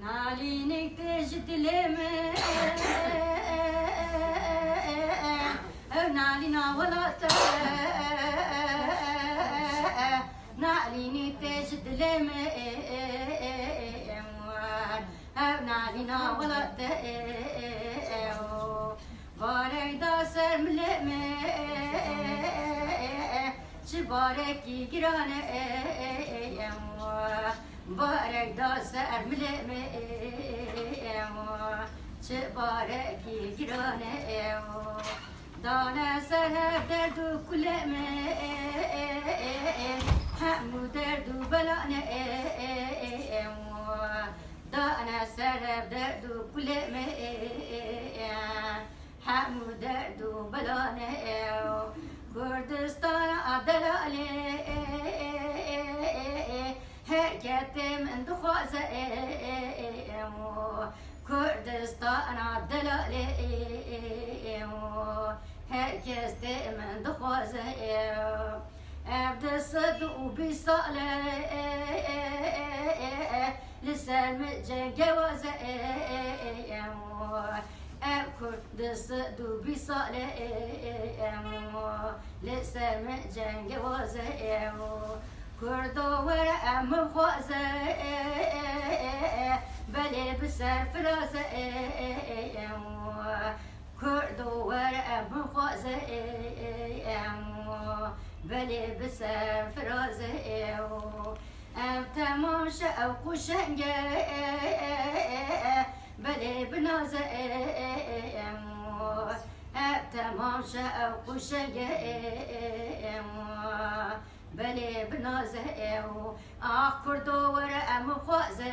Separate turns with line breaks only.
نالينك تجد لما نالينا ولا ناليني تجد لما نالينا ولا بارك داسر ملما شباركي جرانا بارك داسر ملما شباركي جرانا دانا سهر دردو كل ما همو دردو بلانا دانا سهر دردو كل ما همو دردو بلانا كردستان عدلالي هركت من دخوازة كردستان عدلالي هركست من دخوازة عبد الصدق بصالة لسان جوازة كرد الصدق بصالة لسان جوازة كرد ورق مخوازة بلي بسر فرازة كرد ورق مخوازة بلي بسر فرازة تمام شوق وشنجة بلي بنازة تمام شوق وشنجة بلي بنازة كرد ورق مخوازة